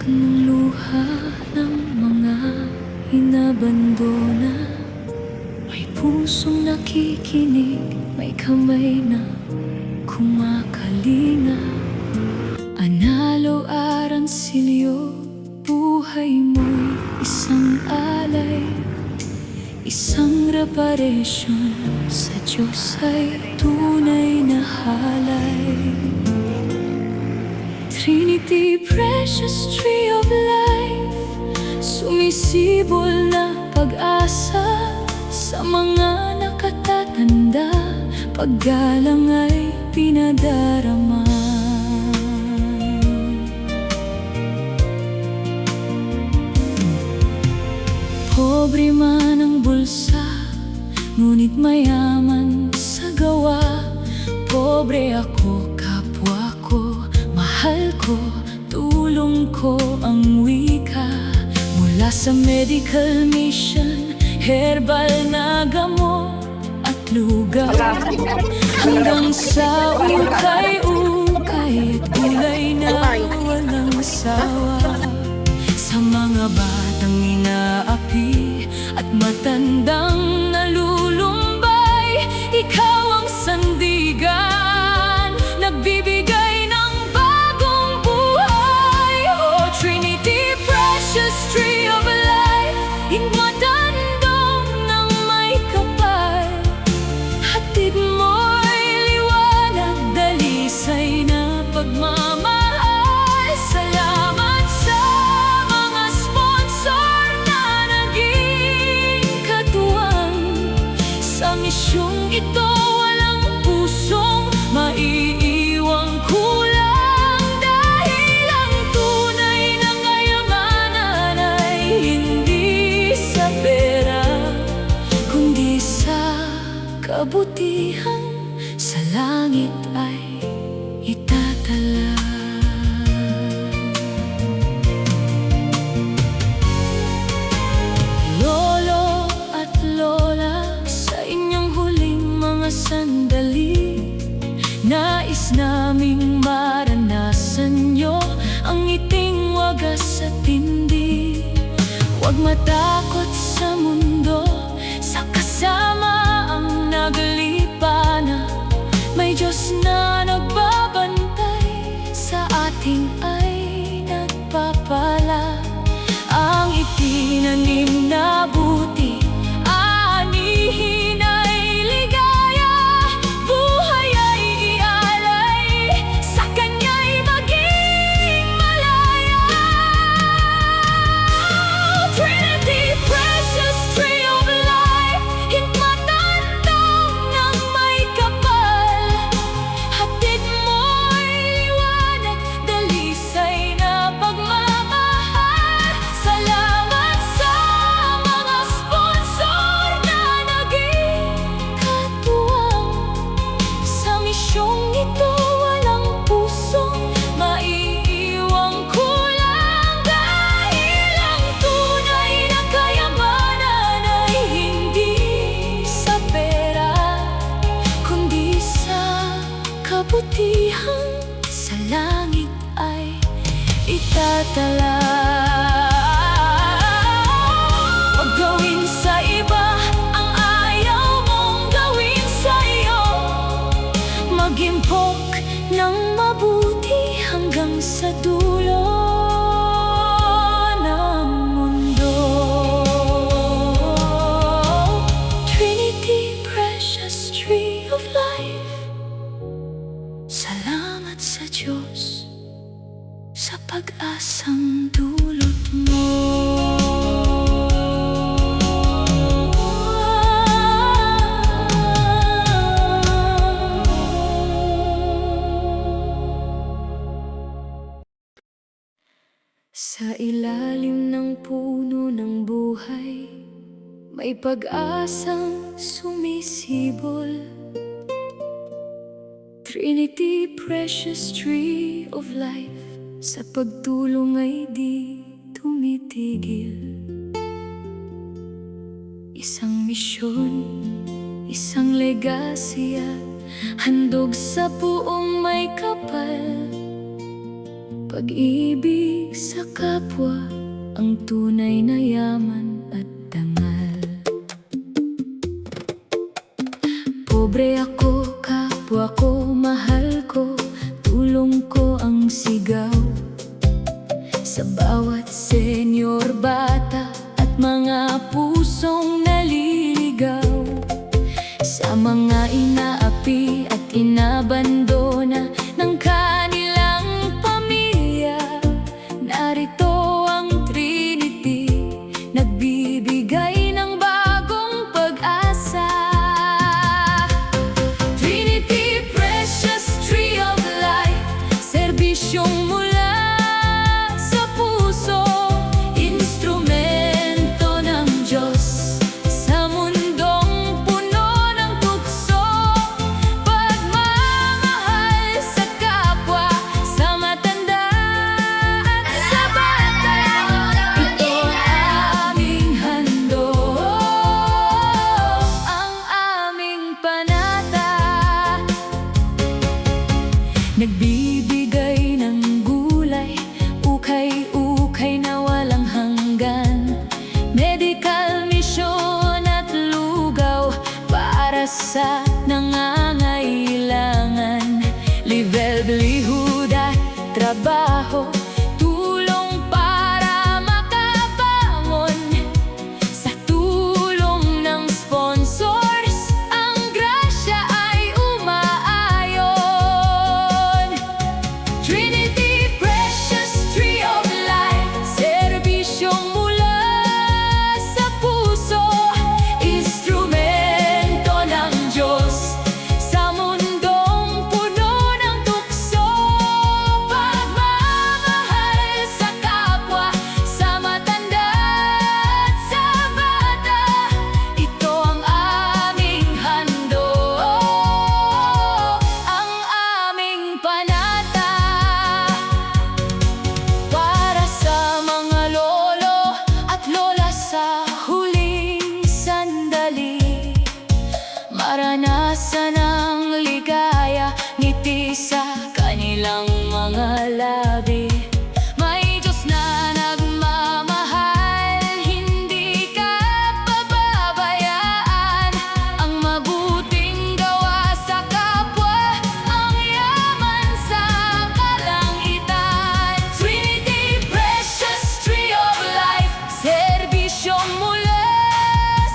ng luha ng mga inabandona. May pusong nakikinig, may kamay na kumakalinga. Analo aransilyo, buhay mo'y isang alay. Isang reparasyon sa Diyos ay tunay na halay. Trinity, precious tree of life, sumisibol na pag-asa sa mga nakatatanda. Paggalang ay pinadarama. Pobre man ang bulsa, ngunit mayaman sa gawa. Pobre ako, kapwa ko, mahal ko, tulong ko ang wika. Mula sa medical mission, herbal na gamot at lugaw, hanggang sa ukay-ukay at gulay na walang sawa. Sa mga batang inaapi at matandang nalulumbay, ikaw ang sandigan, nagbibigay ng bagong buhay. Oh Trinity, precious tree of life, hingmatandong ng may kapal. Hatid mo'y liwanag, dalisay na pagmamahal. Salamat sa mga sponsor na naging katuwang. Sa misyong ito walang pusong maiiwang kulang, dahil ang tunay na kayamanan ay hindi sa pera, kundi sa kabutihan. Sa langit ay itatala. Lolo at lola, sa inyong huling mga sandali, nais naming maranasan nyo ang ngiting wagas at tindi. Huwag matakot sa mundo, sa kasama ang naglipana. May Diyos na nagbabantay, sa ating ay nagpapala. Ang itinanim na buti, aanihin ay ligaya. Buhay ay ialay, sa Kanya'y maging malaya. Trinity, precious tree of life, hingmatandong ng may kapal. Hatid mo'y liwanag, dalisay na pagmamahal. Salamat sa mga sponsor na naging katuwang. Sa misyong ito walang pusong maiiwang kulang, dahil ang tunay na kayamanan ay hindi sa pera, kundi sa kabutihan. Sa langit ay itatala. Huwag gawin sa iba ang ayaw mong gawin sa iyo. Mag-impok ng mabuti hanggang sa dulo ng mundo. Trinity, precious tree of life, salamat sa Diyos sa pag-asang dulot mo. Sa ilalim ng puno ng buhay, may pag-asang sumisibol. Trinity, precious tree of life, sa pagtulong ay di tumitigil. Isang misyon, isang legacy at handog sa buong may kapal. Pag-ibig sa kapwa ang tunay na yaman at dangal. Pobre ako, kapwa ko, mahal ko, tulong ko ang sigaw sa bawat senyor, bata at mga pusong naliligaw, sa mga inaapi at inabandona ng kanilang pamilya. Narito ang Trinity, nagbibigay ng bagong pag-asa. Trinity, precious tree of life, serbisyong mula sa puso, instrumento ng Diyos sa mundong puno ng tukso. Pagmamahal sa kapwa, sa matanda at sa bata, ito aming handog, ang aming panata. Nagbibigay ng gulay, ukay-ukay na walang hanggan, medical mission at lugaw para sa nangangailangan. Livelihood at trabaho, tulong para makabangon, sa tulong ng sponsors ang grasya ay umaayon. Trinity, precious tree of life, serbisyong mula sa puso, instrumento ng Diyos sa mundong puno ng tukso. Pagmamahal sa kapwa, sa matanda at sa bata, ito ang aming handog, ang aming panata. Para sa mga lolo at lola sa huling sandali, maranasan ang ligaya, ngiti sa kanilang mga labi. May Diyos na nagmamahal, hindi ka pababayaan. Ang mabuting gawa sa kapwa, ang yaman sa kalangitan. Trinity, precious tree of life, serbisyong mula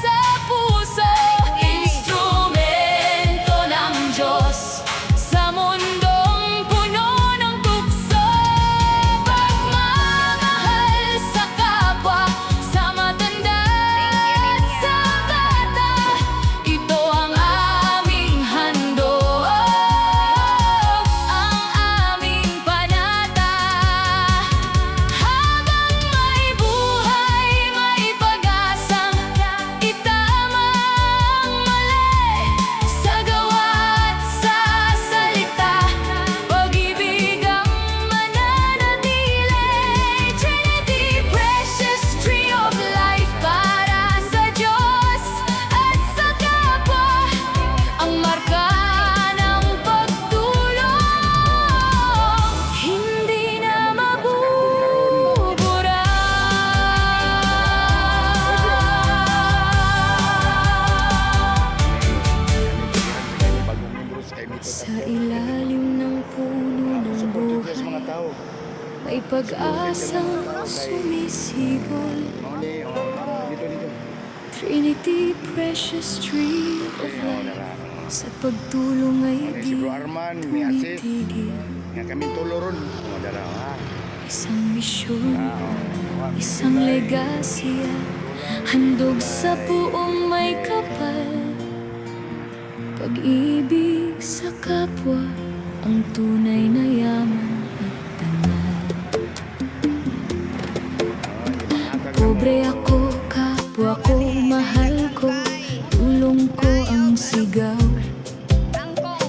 sa puso, instrumento ng Diyos sa mundong puno ng tukso. Pagmamahal sa kapwa, sa matanda at sa bata, ito ang aming handog, ang aming panata. Habang may buhay, may pag-asang itama ang mali, sa gawa at sa salita, pag-ibig ang mananatili. Trinity, precious tree of life, para sa Diyos at sa kapwa, ang marka ng pagtulong, hindi na mabubura. Sa ilalim ng puno ng buhay, may pag-asang sumisibol. Trinity, precious tree of life, sa pagtulong ay di tumitigil. Nga kami tuloron. Isang misyon, isang legasya, handog sa buong may kapal. Pag-ibig sa kapwa, ang tunay na yaman at dangal. Pobre ako, kapwa ko, mahal ko, tulong ko ang sigaw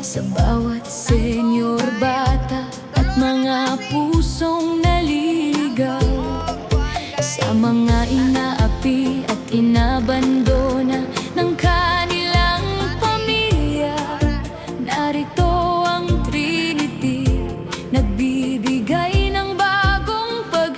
sa bawat senyor, bata at mga pusong naliligaw, sa mga inaapi at inabandona ng kanilang pamilya. Narito ang Trinity, nagbibigay ng bagong pag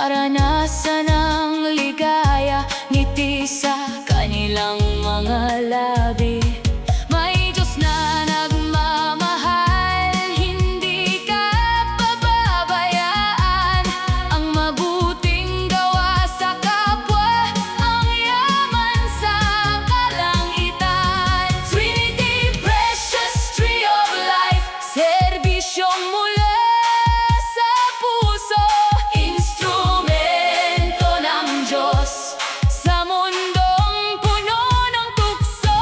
maranasan ang ligaya, ngiti sa kanilang mga labi. May Diyos na nagmamahal, hindi ka pababayaan. Ang mabuting gawa sa kapwa, ang yaman sa kalangitan. Trinity Precious Tree of Life, serbisyong mula sa puso, instrumento ng Diyos sa mundong puno ng tukso.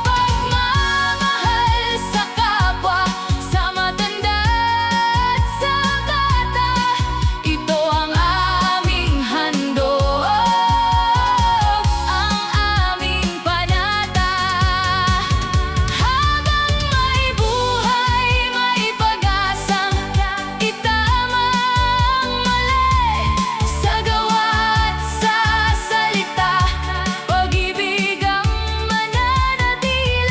Pagmamahal sa kapwa, sa matanda at sa bata, ito ang aming handog, ang aming panata. Habang may buhay, may pag-asang itama ang mali, sa gawa at sa salita, pag-ibig ang mananatili.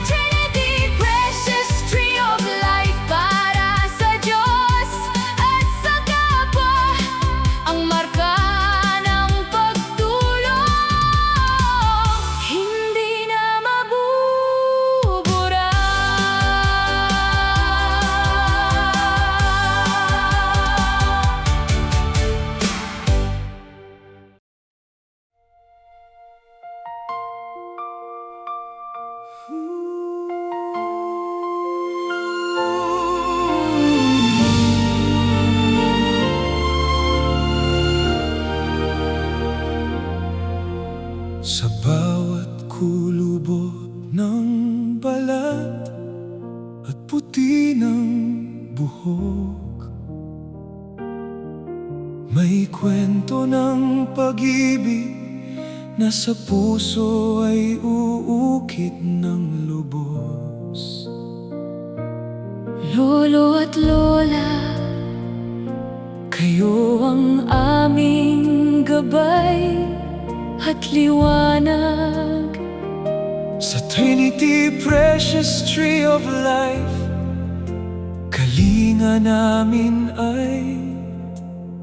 Trinity Precious Tree of Life, para sa Diyos at sa kapwa, ang marka ng pagtulong, hindi na mabubura. Sa bawat kulubo ng balat at puti ng buhok, may kwento ng pag-ibig na sa puso ay uukit ng lubos. Lolo at lola, kayo ang aming gabay at liwanag. Sa Trinity Precious Tree of Life, kalinga namin ay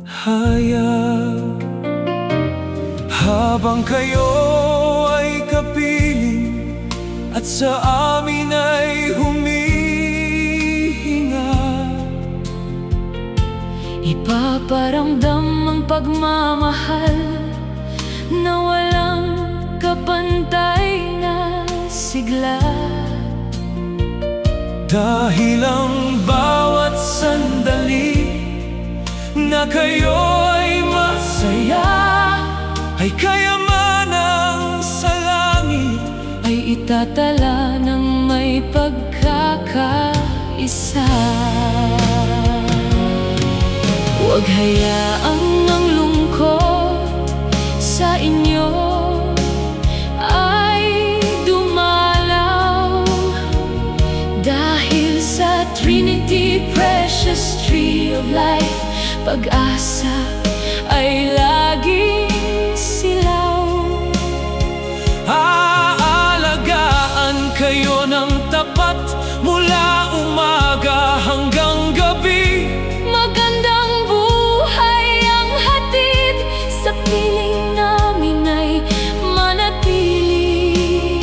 hayag. Habang kayo ay kapiling at sa amin ay humihinga, Ipaparamdam ang pagmamahal na walang kapantay na sigla. dahil ang bawat sandali na kayo ay masaya ay kayamanan sa langit, Ay itatala ng may pagkakaisa. Huwag hayaang ang lungkot sa inyo ay dumalaw, dahil sa Trinity Precious Tree of Life, pag-asa ay laging silaw. aalagaan kayo ng tapat mula umaga hanggang gabi. Magandang buhay ang hatid, sa piling namin ay manatili.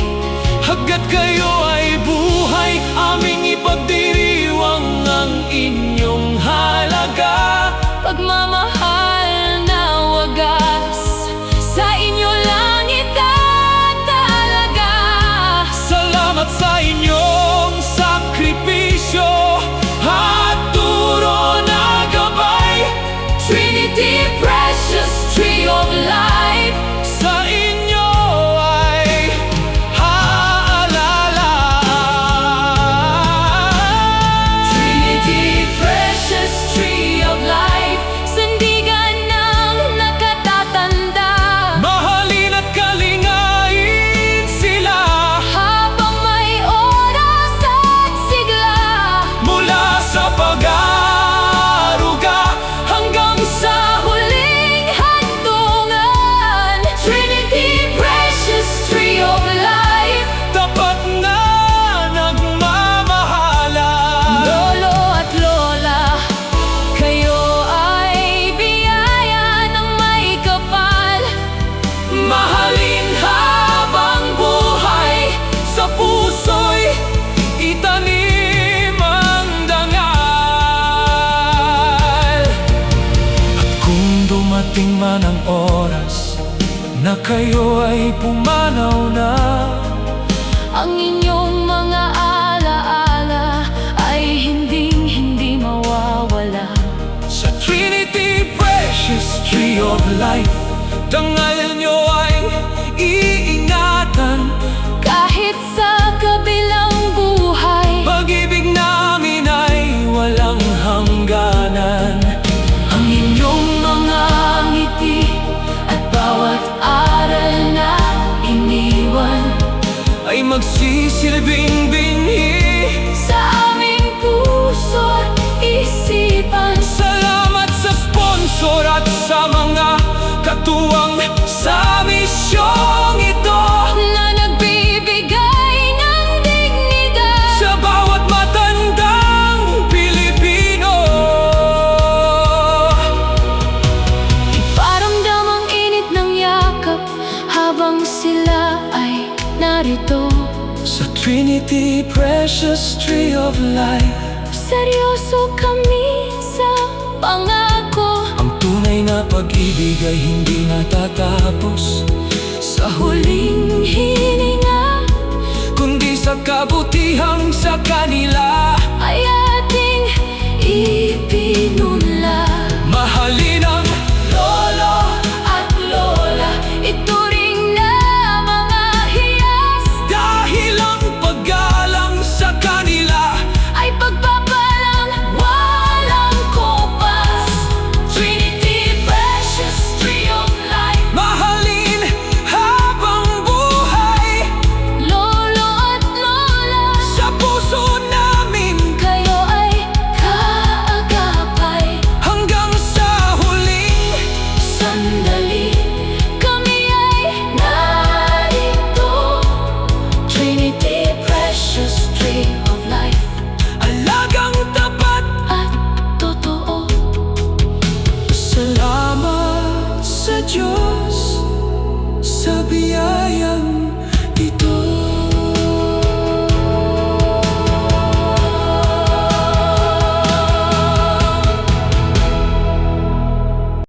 Hanggat kayo ay buhay, aming ipagdiriwang ang inyong halaga. Pagmamahal na wagas na kayo ay pumanaw na. Ang inyong mga alaala ay hindi mawawala. Sa Trinity Precious Tree of Life, dangal nyo ay iingatan. Kahit sa kabilang buhay, Pag-ibig namin ay walang hangganan. ang inyong mga ngiti at bawat aral na iniwan Ay magsisilbing binhi. sa aming puso't isipan. Salamat sa sponsor at sa mga katuwang sa misyong ito, Na nagbibigay ng dignidad sa bawat matandang Pilipino. Iparamdam ang init ng yakap habang sila ay narito. Sa Trinity Precious Tree of Life, Seryoso kami sa pangako. ang tunay na pag-ibig ay hindi natatapos sa Huling hininga, kundi sa kabutihang sa kanila.